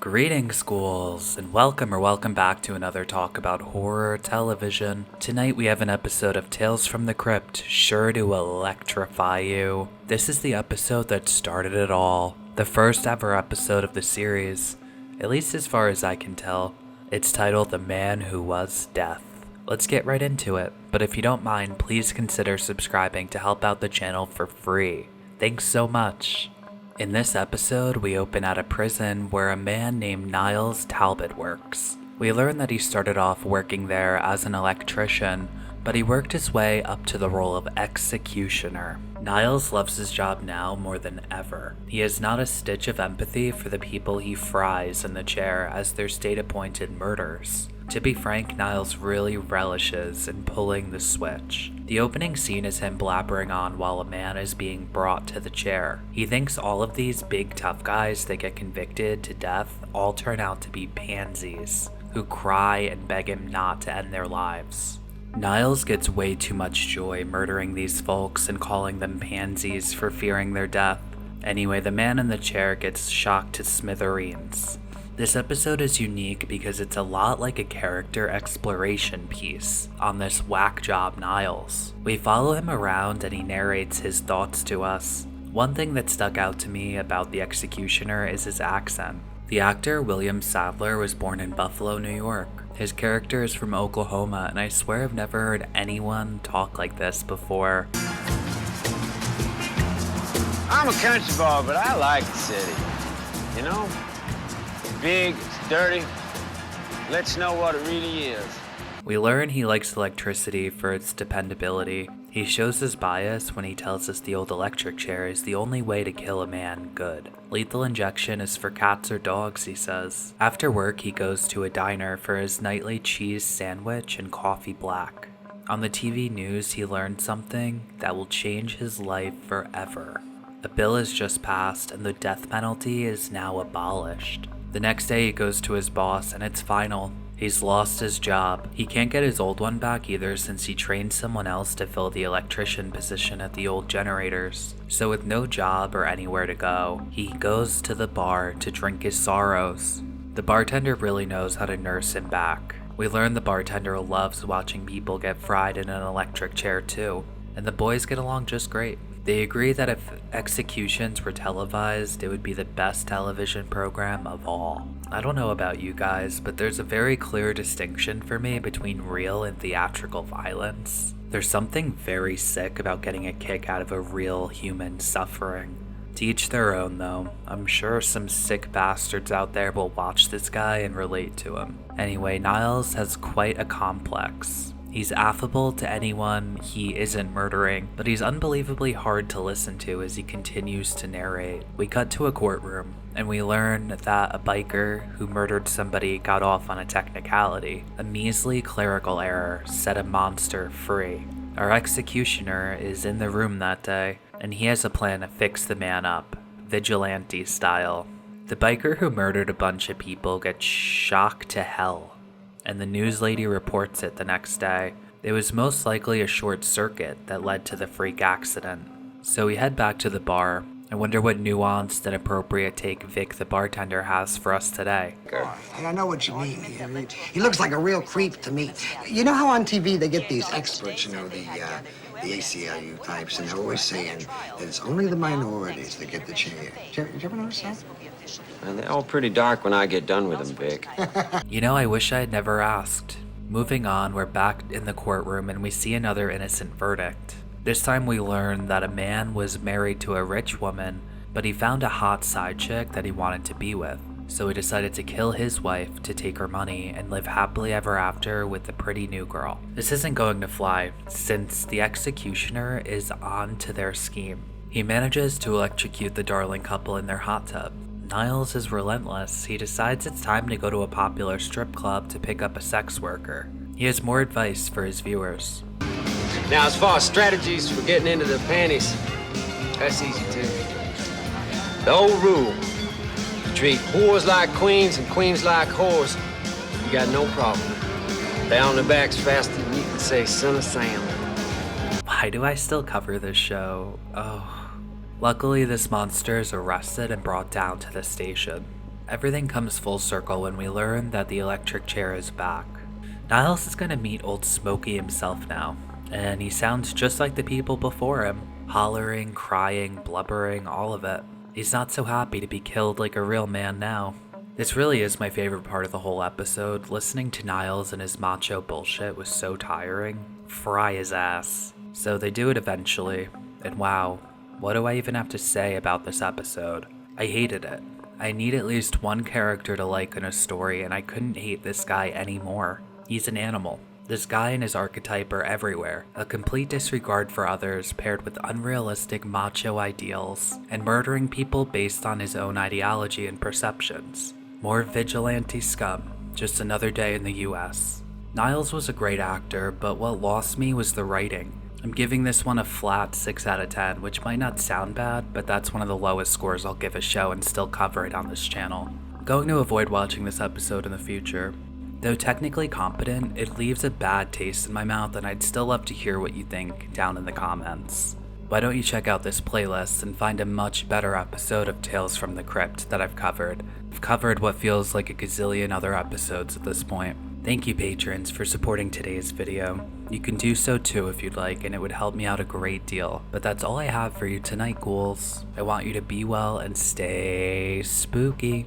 Greetings, schools, and welcome back to another talk about horror television. Tonight we have an episode of Tales from the Crypt, sure to electrify you. This is the episode that started it all, the first ever episode of the series, at least as far as I can tell. It's titled The Man Who Was Death. Let's get right into it, but if you don't mind, please consider subscribing to help out the channel for free. Thanks so much. In this episode, we open at a prison where a man named Niles Talbot works. We learn that he started off working there as an electrician, but he worked his way up to the role of executioner. Niles loves his job now more than ever. He has not a stitch of empathy for the people he fries in the chair as their state-appointed murderers. To be frank, Niles really relishes in pulling the switch. The opening scene is him blabbering on while a man is being brought to the chair. He thinks all of these big tough guys that get convicted to death all turn out to be pansies, who cry and beg him not to end their lives. Niles gets way too much joy murdering these folks and calling them pansies for fearing their death. Anyway, the man in the chair gets shocked to smithereens. This episode is unique because it's a lot like a character exploration piece on this whack job Niles. We follow him around and he narrates his thoughts to us. One thing that stuck out to me about the executioner is his accent. The actor William Sadler was born in Buffalo, New York. His character is from Oklahoma, and I swear I've never heard anyone talk like this before. I'm a country boy, but I like the city. You know? Big, it's dirty. Let's know what it really is. We learn he likes electricity for its dependability. He shows his bias when he tells us the old electric chair is the only way to kill a man good. Lethal injection is for cats or dogs, he says. After work, he goes to a diner for his nightly cheese sandwich and coffee black. On the TV news, he learned something that will change his life forever. A bill has just passed and the death penalty is now abolished. The next day he goes to his boss and it's final. He's lost his job. He can't get his old one back either since he trained someone else to fill the electrician position at the old generators. So with no job or anywhere to go, he goes to the bar to drink his sorrows. The bartender really knows how to nurse him back. We learn the bartender loves watching people get fried in an electric chair too, and the boys get along just great. They agree that if executions were televised, it would be the best television program of all. I don't know about you guys, but there's a very clear distinction for me between real and theatrical violence. There's something very sick about getting a kick out of a real human suffering. To each their own though. I'm sure some sick bastards out there will watch this guy and relate to him. Anyway, Niles has quite a complex. He's affable to anyone he isn't murdering, but he's unbelievably hard to listen to as he continues to narrate. We cut to a courtroom, and we learn that a biker who murdered somebody got off on a technicality. A measly clerical error set a monster free. Our executioner is in the room that day, and he has a plan to fix the man up, vigilante style. The biker who murdered a bunch of people gets shocked to hell, and the news lady reports it the next day. It was most likely a short circuit that led to the freak accident. So we head back to the bar. I wonder what nuanced and appropriate take Vic the bartender has for us today. And I know what you mean. He looks like a real creep to me. You know how on TV they get these experts, you know, the ACLU types, and they're always saying that it's only the minorities that get the chair. Did you ever notice that? Well, they're all pretty dark when I get done with them, Vic. You know, I wish I had never asked. Moving on, we're back in the courtroom and we see another innocent verdict. This time we learn that a man was married to a rich woman, but he found a hot side chick that he wanted to be with. So he decided to kill his wife to take her money and live happily ever after with the pretty new girl. This isn't going to fly, since the executioner is on to their scheme. He manages to electrocute the darling couple in their hot tub. Niles is relentless. He decides it's time to go to a popular strip club to pick up a sex worker. He has more advice for his viewers. Now, as far as strategies for getting into the panties, that's easy too. The old rule, you treat whores like queens and queens like whores, you got no problem. They on their backs faster than you can say son of Sam. Why do I still cover this show? Oh. Luckily, this monster is arrested and brought down to the station. Everything comes full circle when we learn that the electric chair is back. Niles is gonna meet old Smokey himself now, and he sounds just like the people before him. Hollering, crying, blubbering, all of it. He's not so happy to be killed like a real man now. This really is my favorite part of the whole episode. Listening to Niles and his macho bullshit was so tiring. Fry his ass. So they do it eventually, and wow, what do I even have to say about this episode? I hated it. I need at least one character to like in a story, and I couldn't hate this guy anymore. He's an animal. This guy and his archetype are everywhere. A complete disregard for others paired with unrealistic macho ideals, and murdering people based on his own ideology and perceptions. More vigilante scum. Just another day in the US. Niles was a great actor, but what lost me was the writing. I'm giving this one a flat 6 out of 10, which might not sound bad, but that's one of the lowest scores I'll give a show and still cover it on this channel. I'm going to avoid watching this episode in the future. Though technically competent, it leaves a bad taste in my mouth, and I'd still love to hear what you think down in the comments. Why don't you check out this playlist and find a much better episode of Tales from the Crypt that I've covered. I've covered what feels like a gazillion other episodes at this point. Thank you patrons for supporting today's video. You can do so too if you'd like, and it would help me out a great deal. But that's all I have for you tonight, ghouls. I want you to be well and stay spooky.